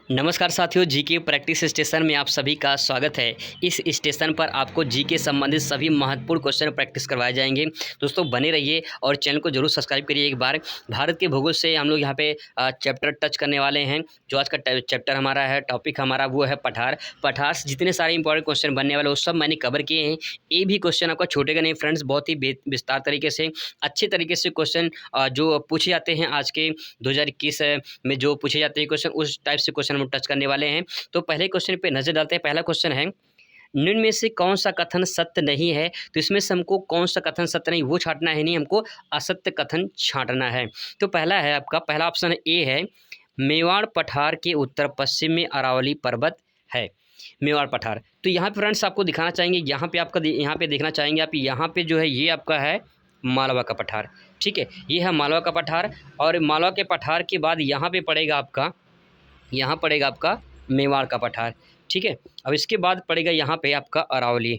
नमस्कार साथियों, GK practice station में आप सभी का स्वागत है। इस स्टेशन पर आपको जीके संबंधित सभी महत्वपूर्ण क्वेश्चन प्रैक्टिस करवाए जाएंगे। दोस्तों बने रहिए और चैनल को जरूर सब्सक्राइब करिए। एक बार भारत के भूगोल से हम लोग यहाँ पे चैप्टर टच करने वाले हैं। जो आज का चैप्टर हमारा है, टॉपिक हमारा वो है पठार। पठार से जितने सारे इंपॉर्टेंट क्वेश्चन बनने वाले वो सब मैंने कवर किए हैं। ये भी क्वेश्चन आपका छूटेगा नहीं फ्रेंड्स। बहुत ही विस्तार तरीके से, अच्छे तरीके से क्वेश्चन जो पूछे जाते हैं आज के 2021 में जो पूछे जाते हैं क्वेश्चन, उस टाइप से क्वेश्चन हम टच करने वाले हैं। तो पहले क्वेश्चन पे नजर डालते हैं। पहला क्वेश्चन है, निम्न में से कौन सा कथन सत्य नहीं है। तो इसमें से हमको कौन सा कथन सत्य नहीं वो छांटना है, नहीं हमको असत्य कथन छांटना है। तो पहला है आपका, पहला ऑप्शन ए है, मेवाड़ पठार के उत्तर पश्चिम में अरावली पर्वत है। मेवाड़ पठार, तो यहाँ पे फ्रेंड्स आपको दिखाना चाहेंगे, यहाँ पे आपका यहाँ पे देखना चाहेंगे आप, यहाँ पे जो है ये आपका है मालवा का पठार। ठीक है, ये है मालवा का पठार। और मालवा के पठार के बाद यहाँ पे पड़ेगा आपका, यहाँ पड़ेगा आपका मेवाड़ का पठार। ठीक है, अब इसके बाद पड़ेगा यहाँ पे आपका अरावली,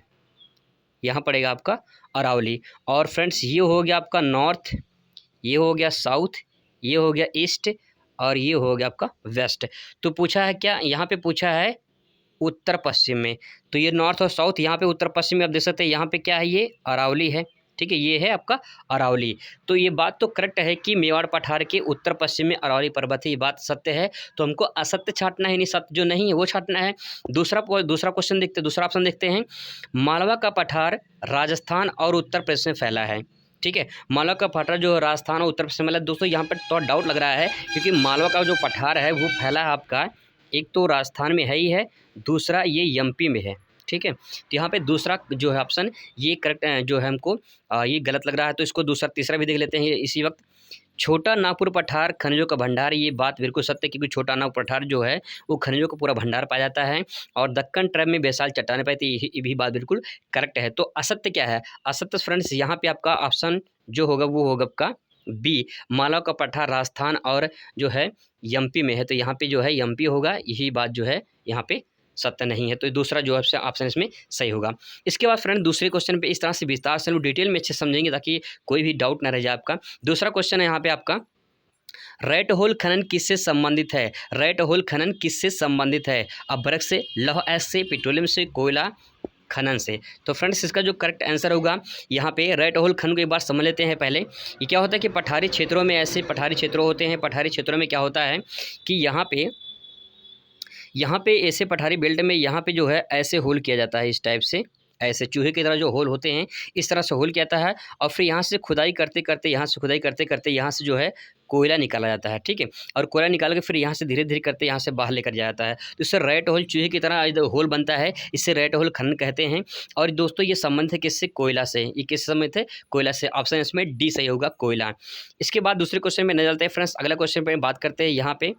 यहाँ पड़ेगा आपका अरावली। और फ्रेंड्स ये हो गया आपका नॉर्थ, ये हो गया साउथ, ये हो गया ईस्ट, और ये हो गया आपका वेस्ट। तो पूछा है क्या, यहाँ पे पूछा है उत्तर पश्चिम में। तो ये नॉर्थ और साउथ, यहाँ पे उत्तर पश्चिम में आप देख सकते हैं, यहाँ पे क्या है, ये अरावली है। ठीक है, ये है आपका अरावली। तो ये बात तो करेक्ट है कि मेवाड़ पठार के उत्तर पश्चिम में अरावली पर्वत है, ये बात सत्य है। तो हमको असत्य छांटना है, नहीं सत्य जो नहीं है वो छांटना है। दूसरा क्वेश्चन देखते, दूसरा ऑप्शन देखते हैं, मालवा का पठार राजस्थान और उत्तर प्रदेश में फैला है। ठीक है, मालवा का पठार जो राजस्थान और उत्तर प्रदेश में फैला है। दोस्तों यहाँ पर थोड़ा डाउट लग रहा है, क्योंकि मालवा का जो पठार है वो फैला है आपका, एक तो राजस्थान में है ही है, दूसरा ये एमपी में है। ठीक है, तो यहाँ पे दूसरा जो है ऑप्शन ये करेक्ट जो है हमको ये गलत लग रहा है। तो इसको दूसरा तीसरा भी देख लेते हैं इसी वक्त। छोटा नागपुर पठार खनिजों का भंडार, ये बात बिल्कुल सत्य है, क्योंकि छोटा नागपुर पठार जो है वो खनिजों का पूरा भंडार पाया जाता है। और दक्कन ट्रैप में बेसाल चट्टानें पाई थी, ये भी बात बिल्कुल करेक्ट है। तो असत्य क्या है, असत्य फ्रेंड्स यहाँ पे आपका ऑप्शन जो होगा वो होगा आपका बी, मालवा का पठार राजस्थान और जो है एमपी में है। तो यहाँ पे जो है एमपी होगा, यही बात जो है यहाँ पे सत्य नहीं है। तो दूसरा जो है ऑप्शन इसमें सही होगा। इसके बाद फ्रेंड दूसरे क्वेश्चन पे इस तरह से विस्तार से डिटेल में अच्छे समझेंगे, ताकि कोई भी डाउट ना रह जाए आपका। दूसरा क्वेश्चन है यहाँ पे आपका, रेड होल खनन किससे संबंधित है। रेड होल खनन किससे संबंधित है, अभ्रक से, लौह अयस्क से, पेट्रोलियम से, कोयला खनन से। तो फ्रेंड्स इसका जो करेक्ट आंसर होगा यहाँ पे रेड होल खनन को एक बार समझ लेते हैं पहले। ये क्या होता है कि पठारी क्षेत्रों में, ऐसे पठारी क्षेत्रों होते हैं, पठारी क्षेत्रों में क्या होता है कि यहाँ पे ऐसे पठारी बेल्ट में यहाँ पे जो है ऐसे होल किया जाता है, इस टाइप से, ऐसे चूहे की तरह जो होल होते हैं इस तरह से होल किया जाता है। और फिर यहाँ से खुदाई करते करते, यहाँ से खुदाई करते करते यहाँ से जो है कोयला निकाला जाता है। ठीक है, और कोयला निकाल के फिर यहाँ से धीरे धीरे करते यहाँ से बाहर लेकर जाया जाता है। तो इससे रेड होल चूहे की तरह होल बनता है, इससे रेड होल खनन कहते हैं। और दोस्तों ये संबंध है किससे, कोयला से। ये किस संबंध है, कोयला से। ऑप्शन इसमें डी सही होगा, कोयला। इसके बाद दूसरे क्वेश्चन में नजर डालते हैं फ्रेंड्स। अगला क्वेश्चन पर बात करते हैं, यहाँ पे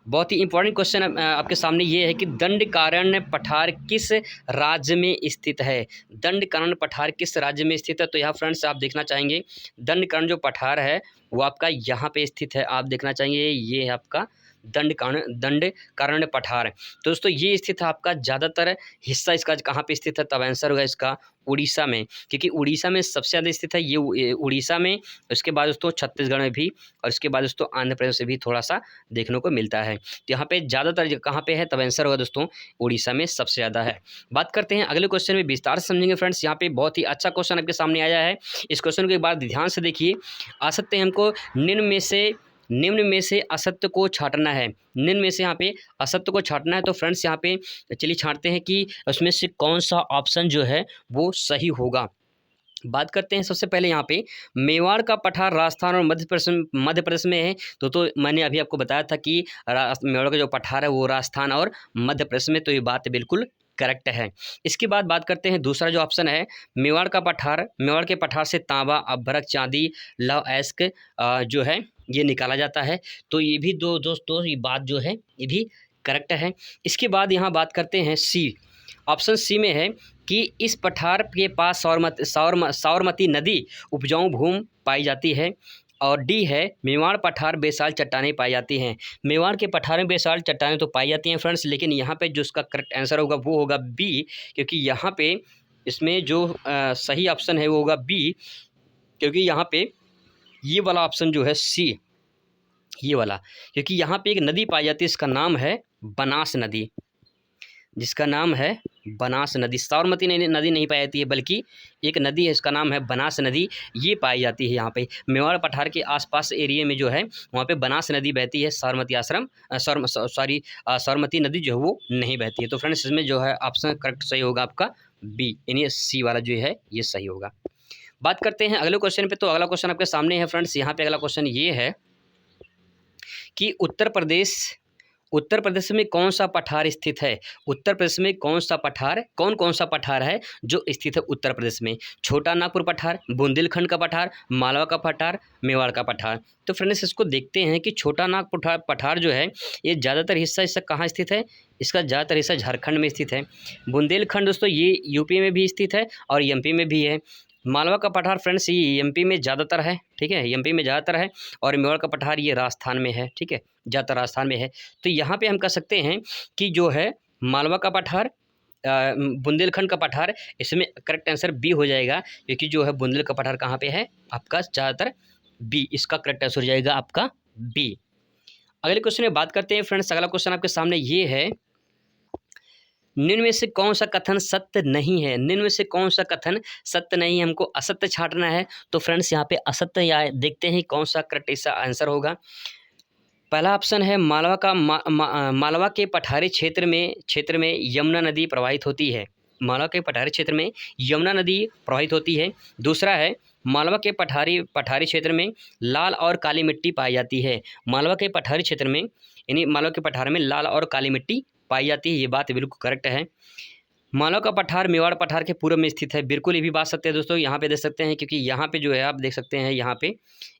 बहुत ही इंपॉर्टेंट क्वेश्चन आपके सामने ये है कि दंडकारण्य पठार किस राज्य में स्थित है। दंडकारण्य पठार किस राज्य में स्थित है, तो यहाँ फ्रेंड्स आप देखना चाहेंगे दंडकारण्य जो पठार है वो आपका यहाँ पे स्थित है। आप देखना चाहेंगे ये है आपका दंडकारण्य पठार। तो दोस्तों ये स्थित है आपका, ज़्यादातर हिस्सा इसका कहाँ पे स्थित है, तब आंसर होगा इसका उड़ीसा में, क्योंकि उड़ीसा में सबसे ज़्यादा स्थित है ये उड़ीसा में। उसके बाद दोस्तों छत्तीसगढ़ में भी, और इसके बाद दोस्तों आंध्र प्रदेश से भी थोड़ा सा देखने को मिलता है। तो यहाँ पे ज़्यादातर कहाँ पे है, तब आंसर होगा दोस्तों उड़ीसा में सबसे ज़्यादा है। बात करते हैं अगले क्वेश्चन में, विस्तार से समझेंगे फ्रेंड्स। यहाँ पे बहुत ही अच्छा क्वेश्चन आपके सामने आया है। इस क्वेश्चन को एक बार ध्यान से देखिए। असत्य हमको निम्न में से असत्य को छांटना है। निम्न में से यहाँ पे असत्य को छांटना है। तो फ्रेंड्स यहाँ पे चलिए छांटते हैं कि उसमें से कौन सा ऑप्शन जो है वो सही होगा। बात करते हैं सबसे पहले यहाँ पे, मेवाड़ का पठार राजस्थान और मध्य प्रदेश में है। तो मैंने अभी आपको बताया था कि मेवाड़ का जो पठार है वो राजस्थान और मध्य प्रदेश में। तो ये बात बिल्कुल करेक्ट है। इसके बाद बात करते हैं दूसरा जो ऑप्शन है, मेवाड़ के पठार से तांबा, अभ्रक, चांदी, लौह अयस्क जो है ये निकाला जाता है। तो ये भी दोस्तों ये बात जो है ये भी करेक्ट है। इसके बाद यहाँ बात करते हैं सी, ऑप्शन सी में है कि इस पठार के पास साबरमती नदी उपजाऊ भूमि पाई जाती है। और डी है, मेवाड़ पठार बेसाल चट्टानें पाई जाती हैं। मेवाड़ के पठार में बेसाल चट्टानें तो पाई जाती हैं फ्रेंड्स, लेकिन यहाँ पे जो उसका करेक्ट आंसर होगा वो होगा बी, क्योंकि यहाँ पे इसमें जो सही ऑप्शन है वो होगा बी, क्योंकि यहाँ पे ये वाला ऑप्शन जो है सी, ये वाला, क्योंकि यहाँ पे एक नदी पाई जाती है, इसका नाम है बनास नदी, जिसका नाम है बनास नदी। साबरमती नदी नहीं पाई जाती है, बल्कि एक नदी है, इसका नाम है बनास नदी, ये पाई जाती है यहाँ पे मेवाड़ पठार के आसपास एरिया में जो है वहाँ पे बनास नदी बहती है। साबरमती आश्रम साबरमती नदी जो है वो नहीं बहती है। तो फ्रेंड्स इसमें जो है ऑप्शन करेक्ट सही होगा आपका बी, यानी सी वाला जो है ये सही होगा। बात करते हैं अगले क्वेश्चन पे। तो अगला क्वेश्चन आपके सामने है फ्रेंड्स, यहाँ पे अगला क्वेश्चन ये है कि उत्तर प्रदेश में कौन सा पठार स्थित है। उत्तर प्रदेश में कौन कौन सा पठार है जो स्थित है उत्तर प्रदेश में। छोटा नागपुर पठार, बुंदेलखंड का पठार, मालवा का पठार, मेवाड़ का पठार। तो फ्रेंड्स इसको देखते हैं कि छोटा नागपुर पठार जो है ये ज़्यादातर हिस्सा इसका कहाँ स्थित है। इसका ज़्यादातर हिस्सा झारखंड में स्थित है। बुंदेलखंड दोस्तों ये यूपी में भी स्थित है और एमपी में भी है। मालवा का पठार फ्रेंड्स ये एमपी में ज़्यादातर है, ठीक है, एमपी में ज़्यादातर है। और मेवाड़ का पठार ये राजस्थान में है, ठीक है, ज़्यादातर राजस्थान में है। तो यहाँ पे हम कह सकते हैं कि जो है मालवा का पठार, बुंदेलखंड का पठार, इसमें करेक्ट आंसर बी हो जाएगा, क्योंकि जो है बुंदेल का पठार कहाँ पे है आपका ज़्यादातर बी, इसका करेक्ट आंसर हो जाएगा आपका बी। अगले क्वेश्चन में बात करते हैं फ्रेंड्स। अगला क्वेश्चन आपके सामने ये है, निम्न में से कौन सा कथन सत्य नहीं है। निम्न में से कौन सा कथन सत्य नहीं है, हमको असत्य छांटना है। तो फ्रेंड्स यहाँ पे असत्य या देखते हैं कौन सा करेक्ट इसका आंसर होगा। पहला ऑप्शन है मालवा के पठारी क्षेत्र में यमुना नदी प्रवाहित होती है। मालवा के पठारी क्षेत्र में यमुना नदी प्रवाहित होती है। दूसरा है मालवा के पठारी क्षेत्र में लाल और काली मिट्टी पाई जाती है। मालवा के पठारी क्षेत्र में यानी मालवा के पठार में लाल और काली मिट्टी पाई जाती है, ये बात बिल्कुल करेक्ट है। मालवा का पठार मेवाड़ पठार के पूर्व में स्थित है, बिल्कुल ये भी बात सत्य है दोस्तों। यहाँ पे देख सकते हैं, क्योंकि यहाँ पे जो है आप देख सकते हैं, यहाँ पे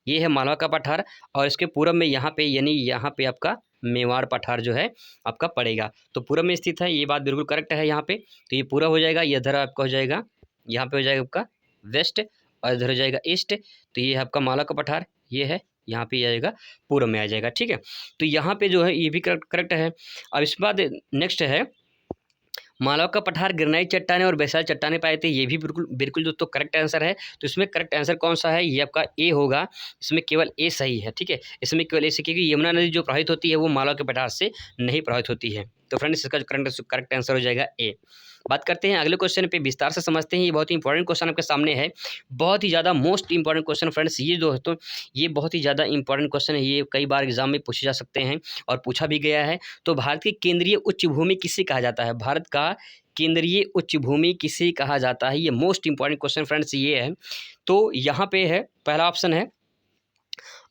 ये है मालवा का पठार और इसके पूर्व में यहाँ पे यानी यहाँ पे आपका मेवाड़ पठार जो है आपका पड़ेगा, तो पूर्व में स्थित है, ये बात बिल्कुल करेक्ट है यहाँ पे। तो ये पूरा हो जाएगा, ये इधर आपका हो जाएगा, यहाँ पे हो जाएगा आपका वेस्ट और इधर हो जाएगा ईस्ट। तो ये है आपका मालवा का पठार, ये है यहाँ पे आएगा पूर्व में आ जाएगा, ठीक है। तो यहाँ पे जो है ये भी करेक्ट है। अब इसके बाद नेक्स्ट है मालवा का पठार गिरनाई चट्टानें और बैसाल चट्टानें पाए थे, ये भी बिल्कुल बिल्कुल दोस्तों करेक्ट आंसर है। तो इसमें करेक्ट आंसर कौन सा है, ये आपका ए होगा। इसमें केवल ए सही है, ठीक है, इसमें केवल ए से, क्योंकि यमुना नदी जो प्रवाहित होती है वो मालवा के पठार से नहीं प्रवाहित होती है। तो फ्रेंड्स इसका करेक्ट आंसर हो जाएगा ए। बात करते हैं अगले क्वेश्चन पे, विस्तार से समझते हैं। ये बहुत ही इंपॉर्टेंट क्वेश्चन आपके सामने है, बहुत ही ज़्यादा मोस्ट इंपॉर्टेंट क्वेश्चन फ्रेंड्स। ये दोस्तों ये बहुत ही ज़्यादा इंपॉर्टेंट क्वेश्चन है, ये कई बार एग्जाम में पूछे जा सकते हैं और पूछा भी गया है। तो भारत की केंद्रीय उच्च भूमि किसे कहा जाता है। भारत का केंद्रीय उच्च भूमि किसे कहा जाता है, ये मोस्ट इंपॉर्टेंट क्वेश्चन फ्रेंड्स ये है। तो यहाँ पे है पहला ऑप्शन है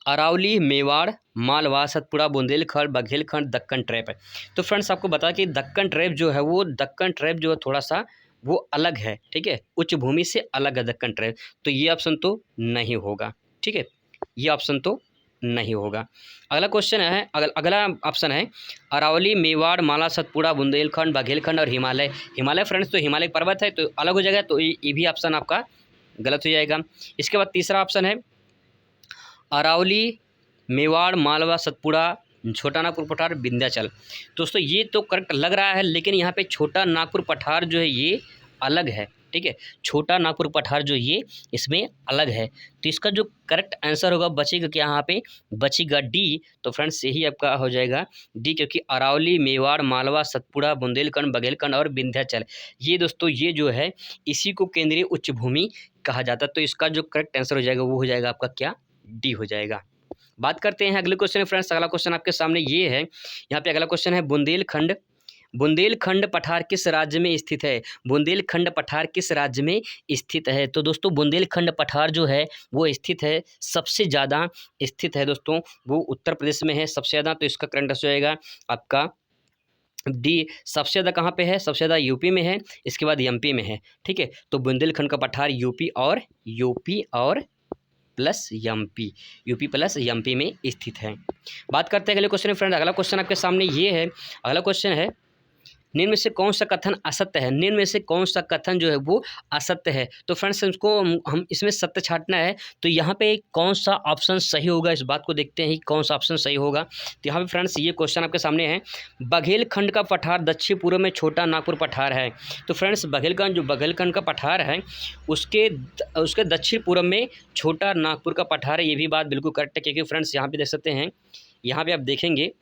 अरावली, मेवाड़, मालवा, सतपुड़ा, बुंदेलखंड, बघेलखंड, दक्कन ट्रैप है। तो फ्रेंड्स आपको बता कि दक्कन ट्रैप जो है थोड़ा सा वो अलग है, ठीक है, उच्च भूमि से अलग है दक्कन ट्रैप। तो ये ऑप्शन तो नहीं होगा, ठीक है, ये ऑप्शन तो नहीं होगा। अगला क्वेश्चन है, अगला ऑप्शन है अरावली, मेवाड़, माला, सतपुड़ा, बुंदेलखंड, बघेलखंड और हिमालय। हिमालय फ्रेंड्स तो हिमालय पर्वत है, तो अलग हो जाएगा, तो ये भी ऑप्शन आपका गलत हो जाएगा। इसके बाद तीसरा ऑप्शन है अरावली, मेवाड़, मालवा, सतपुड़ा, छोटा नागपुर पठार, विंध्याचल। दोस्तों ये तो करेक्ट लग रहा है, लेकिन यहाँ पे छोटा नागपुर पठार जो है ये अलग है, ठीक है, छोटा नागपुर पठार जो ये इसमें अलग है। तो इसका जो करेक्ट आंसर होगा बचेगा क्या, यहाँ पे बचेगा डी। तो फ्रेंड्स यही आपका हो जाएगा डी, क्योंकि अरावली, मेवाड़, मालवा, सतपुड़ा, बुंदेलखंड, बघेलखंड और विंध्याचल, ये दोस्तों ये जो है इसी को केंद्रीय उच्च भूमि कहा जाता है। तो इसका जो करेक्ट आंसर हो जाएगा वो हो जाएगा आपका क्या, डी हो जाएगा। बात करते हैं अगले क्वेश्चन फ्रेंड्स। अगला क्वेश्चन आपके सामने ये है, यहाँ पे अगला क्वेश्चन है बुंदेलखंड पठार किस राज्य में स्थित है। बुंदेलखंड पठार किस राज्य में स्थित है। तो दोस्तों बुंदेलखंड पठार जो है वो स्थित है, सबसे ज़्यादा स्थित है दोस्तों वो उत्तर प्रदेश में है सबसे ज़्यादा। तो इसका करंट आंसर हो जाएगा आपका डी। सबसे ज़्यादा कहाँ पे है, सबसे ज़्यादा यूपी में है, इसके बाद एमपी में है, ठीक है। तो बुंदेलखंड का पठार यूपी और प्लस एमपी में स्थित है। बात करते हैं अगले क्वेश्चन फ्रेंड। अगला क्वेश्चन आपके सामने ये है, अगला क्वेश्चन है निम्न में से कौन सा कथन असत्य है। निम्न में से कौन सा कथन जो है वो असत्य है। तो फ्रेंड्स इसको हम इसमें सत्य छांटना है, तो यहाँ पे कौन सा ऑप्शन सही होगा इस बात को देखते हैं कौन सा ऑप्शन सही होगा। तो यहाँ पे फ्रेंड्स ये क्वेश्चन आपके सामने है, बघेलखंड का पठार दक्षिण पूर्व में छोटा नागपुर पठार है। तो फ्रेंड्स बघेलखंड का पठार है उसके दक्षिण पूर्व में छोटा नागपुर का पठार है, ये भी बात बिल्कुल करेक्ट है, क्योंकि फ्रेंड्स यहाँ पे देख सकते हैं यहाँ पे आप देखेंगे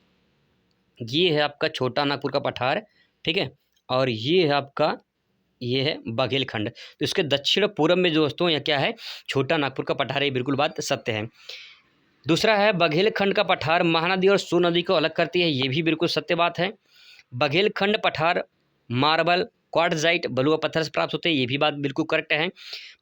ये है आपका छोटा नागपुर का पठार, ठीक है, और ये है आपका, ये है बघेलखंड। तो इसके दक्षिण पूर्व में दोस्तों यह क्या है, छोटा नागपुर का पठार है, बिल्कुल बात सत्य है। दूसरा है बघेलखंड का पठार महानदी और सोन नदी को अलग करती है, ये भी बिल्कुल सत्य बात है। बघेलखंड पठार मार्बल क्वार्टजाइट बलुआ पत्थर से प्राप्त होते हैं, ये भी बात बिल्कुल करेक्ट है।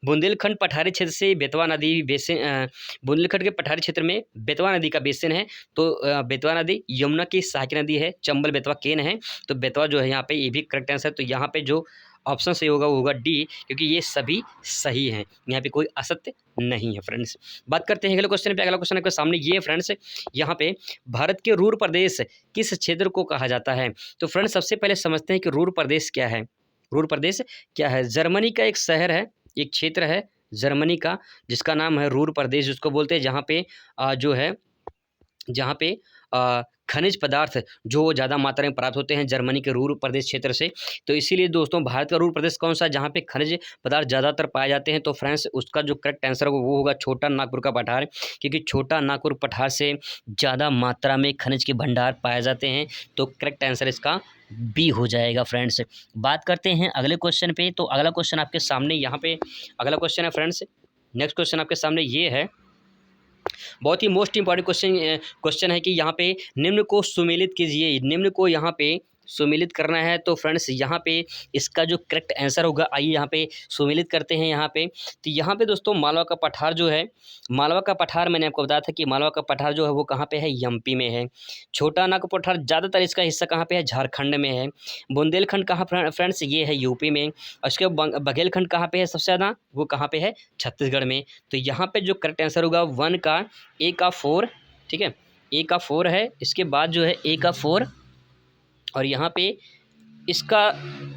बुंदेलखंड पठारी क्षेत्र से बेतवा नदी बेसिन, बुंदेलखंड के पठारी क्षेत्र में बेतवा नदी का बेसिन है। तो बेतवा नदी यमुना की सहायक नदी है, चंबल बेतवा केन है, तो बेतवा जो है यहाँ पे, ये भी करेक्ट आंसर है। तो यहाँ पे जो ऑप्शन सही होगा वो होगा डी, क्योंकि ये सभी सही हैं, यहाँ पे कोई असत्य नहीं है फ्रेंड्स। बात करते हैं अगले क्वेश्चन पे। अगला क्वेश्चन आपके सामने ये फ्रेंड्स, यहाँ पे भारत के रूर प्रदेश किस क्षेत्र को कहा जाता है? तो फ्रेंड्स सबसे पहले समझते हैं कि रूर प्रदेश क्या है। रूर प्रदेश क्या है? जर्मनी का एक शहर है, एक क्षेत्र है जर्मनी का, जिसका नाम है रूर प्रदेश, जिसको बोलते हैं, जहाँ पे जो है, जहाँ पे खनिज पदार्थ जो ज़्यादा मात्रा में प्राप्त होते हैं जर्मनी के रूर प्रदेश क्षेत्र से। तो इसीलिए दोस्तों भारत का रूर प्रदेश कौन सा है, जहाँ पे खनिज पदार्थ ज़्यादातर पाए जाते हैं? तो फ्रेंड्स उसका जो करेक्ट आंसर होगा वो होगा छोटा नागपुर का पठार, क्योंकि छोटा नागपुर पठार से ज़्यादा मात्रा में खनिज के भंडार पाए जाते हैं। तो करेक्ट आंसर इसका बी हो जाएगा फ्रेंड्स। बात करते हैं अगले क्वेश्चन पे। तो अगला क्वेश्चन आपके सामने यहाँ पे, अगला क्वेश्चन है फ्रेंड्स, नेक्स्ट क्वेश्चन आपके सामने ये है, बहुत ही मोस्ट इंपॉर्टेंट क्वेश्चन है कि यहाँ पे निम्न को सुमेलित कीजिए। निम्न को यहाँ पे सुमेलित करना है। तो फ्रेंड्स यहाँ पे इसका जो करेक्ट आंसर होगा, आइए यहाँ पे सुमेलित करते हैं। यहाँ पे तो यहाँ पे दोस्तों मालवा का पठार जो है, मालवा का पठार मैंने आपको बताया था कि मालवा का पठार जो है वो कहाँ पे है, एमपी में है। छोटा नागपुर पठार ज़्यादातर इसका हिस्सा कहाँ पे है, झारखंड में है। बुंदेलखंड कहाँ फ्रेंड्स, ये है यूपी में। और उसके बघेलखंड कहाँ पे है सबसे ज़्यादा, वो कहाँ पे है, छत्तीसगढ़ में। तो यहाँ पे जो करेक्ट आंसर होगा 1 का ए का 4, ठीक है, ए का 4 है। इसके बाद जो है ए का 4, और यहाँ पे इसका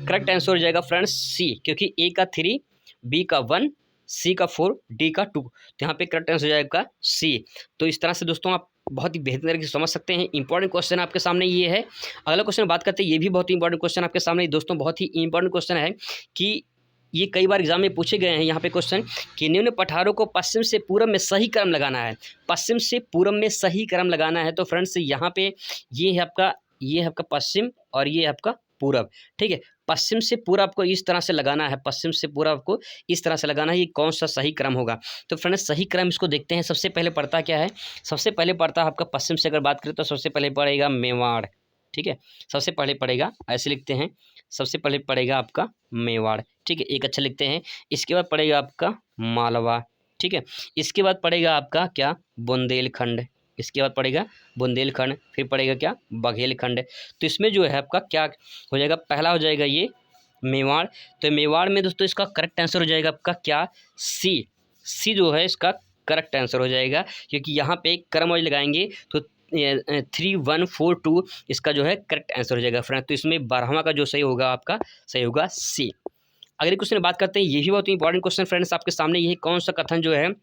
करेक्ट आंसर हो जाएगा फ्रेंड्स सी, क्योंकि ए का 3, बी का 1, सी का 4, डी का 2। तो यहाँ पे करेक्ट आंसर हो जाएगा सी। तो इस तरह से दोस्तों आप बहुत ही बेहतर तरीके से समझ सकते हैं। इंपॉर्टेंट क्वेश्चन आपके सामने ये है। अगला क्वेश्चन बात करते हैं, ये भी बहुत ही इंपॉर्टेंट क्वेश्चन आपके सामने दोस्तों, बहुत ही इंपॉर्टेंट क्वेश्चन है कि ये कई बार एग्जाम में पूछे गए हैं। यहाँ पे क्वेश्चन कि निम्न पठारों को पश्चिम से पूर्व में सही क्रम लगाना है। पश्चिम से पूर्व में सही क्रम लगाना है। तो फ्रेंड्स यहाँ पे ये है आपका, ये है आपका पश्चिम और ये है आपका पूरब, ठीक है। पश्चिम से पूरब आपको इस तरह से लगाना है, पश्चिम से पूरब आपको इस तरह से लगाना है। ये कौन सा सही क्रम होगा? तो फ्रेंड्स सही क्रम इसको देखते हैं। सबसे पहले पड़ता क्या है, सबसे पहले पड़ता है आपका पश्चिम से अगर बात करें तो सबसे पहले पड़ेगा मेवाड़, ठीक है। सबसे पहले पड़ेगा, ऐसे लिखते हैं, सबसे पहले पड़ेगा आपका मेवाड़, ठीक है, एक अच्छा लिखते हैं। इसके बाद पड़ेगा आपका मालवा, ठीक है। इसके बाद पड़ेगा आपका क्या, बुंदेलखंड। इसके बाद पड़ेगा बुंदेलखंड, फिर पड़ेगा क्या, बघेलखंड। तो इसमें जो है आपका क्या हो जाएगा, पहला हो जाएगा ये मेवाड़। तो मेवाड़ में दोस्तों इसका करेक्ट आंसर हो जाएगा आपका क्या, सी। सी जो है इसका करेक्ट आंसर हो जाएगा, क्योंकि यहाँ पे क्रमवाइज लगाएंगे तो 3 1 4 2 इसका जो है करेक्ट आंसर हो जाएगा फ्रेंड। तो इसमें 12वां का जो सही होगा आपका, सही होगा सी। अगले क्वेश्चन बात करते हैं, ये भी बहुत इंपॉर्टेंट क्वेश्चन फ्रेंड्स आपके सामने। ये कौन सा कथन जो है,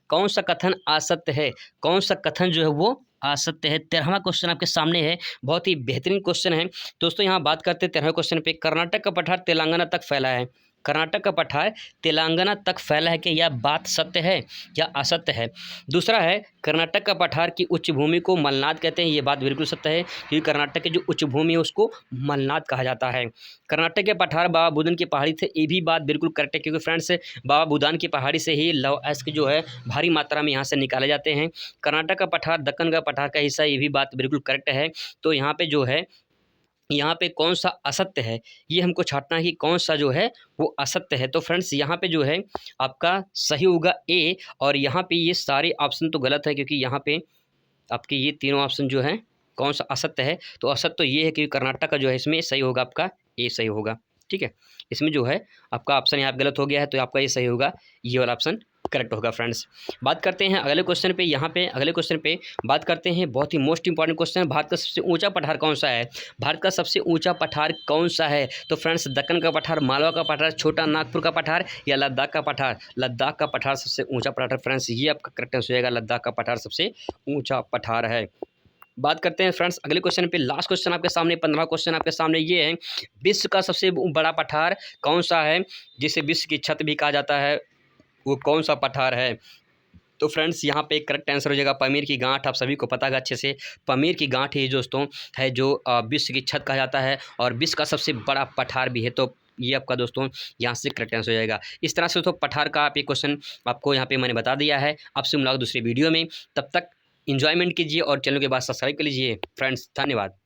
कौन सा कथन असत्य है, कौन सा कथन जो है वो असत्य है? 13वां क्वेश्चन आपके सामने है, बहुत ही बेहतरीन क्वेश्चन है दोस्तों। यहाँ बात करते हैं 13वें क्वेश्चन पे, कर्नाटक का पठार तेलंगाना तक फैला है। कर्नाटक का पठार तेलंगाना तक फैला है कि यह बात सत्य है या असत्य है? दूसरा है कर्नाटक का पठार की उच्च भूमि को मलनाद कहते हैं, ये बात बिल्कुल सत्य है, क्योंकि कर्नाटक की जो उच्च भूमि है उसको मलनाद कहा जाता है। कर्नाटक के पठार बाबा बुदन की पहाड़ी थे, ये भी बात बिल्कुल करेक्ट है, क्योंकि फ्रेंड्स बाबा बुदान की पहाड़ी से ही लव अयस्क जो है भारी मात्रा में यहाँ से निकाले जाते हैं। कर्नाटक का पठार दक्कन का पठार का हिस्सा, ये भी बात बिल्कुल करेक्ट है। तो यहाँ पे जो है, यहाँ पे कौन सा असत्य है, ये हमको छांटना है कि कौन सा जो है वो असत्य है। तो फ्रेंड्स यहाँ पे जो है आपका सही होगा ए, और यहाँ पे ये सारे ऑप्शन तो गलत है, क्योंकि यहाँ पे आपके ये तीनों ऑप्शन जो है कौन सा असत्य है, तो असत्य तो ये है कि कर्नाटक का जो है इसमें सही होगा आपका ए सही होगा, ठीक है। इसमें जो है आपका ऑप्शन यहाँ गलत हो गया है, तो आपका ये सही होगा, ये वाला ऑप्शन करेक्ट होगा फ्रेंड्स। बात करते हैं अगले क्वेश्चन पे। यहाँ पे अगले क्वेश्चन पे बात करते हैं, बहुत ही मोस्ट इंपॉर्टेंट क्वेश्चन है, भारत का सबसे ऊंचा पठार कौन सा है? भारत का सबसे ऊंचा पठार कौन सा है? तो फ्रेंड्स दक्कन का पठार, मालवा का पठार, छोटा नागपुर का पठार या लद्दाख का पठार? लद्दाख का पठार सबसे ऊंचा पठार फ्रेंड्स, ये आपका करेक्ट आंसर हो जाएगा, लद्दाख का पठार सबसे ऊंचा पठार है। बात करते हैं फ्रेंड्स अगले क्वेश्चन पे, लास्ट क्वेश्चन आपके सामने, 15वां क्वेश्चन आपके सामने ये है, विश्व का सबसे बड़ा पठार कौन सा है, जिसे विश्व की छत भी कहा जाता है, वो कौन सा पठार है? तो फ्रेंड्स यहाँ पे करेक्ट आंसर हो जाएगा पमीर की गांठ। आप सभी को पता है अच्छे से, पमीर की गांठ ही दोस्तों है जो विश्व की छत कहा जाता है और विश्व का सबसे बड़ा पठार भी है। तो ये आपका दोस्तों यहाँ से करेक्ट आंसर हो जाएगा। इस तरह से दोस्तों पठार का आप एक क्वेश्चन आपको यहाँ पे मैंने बता दिया है। आपसे मुलाकात दूसरी वीडियो में, तब तक इंजॉयमेंट कीजिए और चैनल के बाद सब्सक्राइब कर लीजिए फ्रेंड्स। धन्यवाद।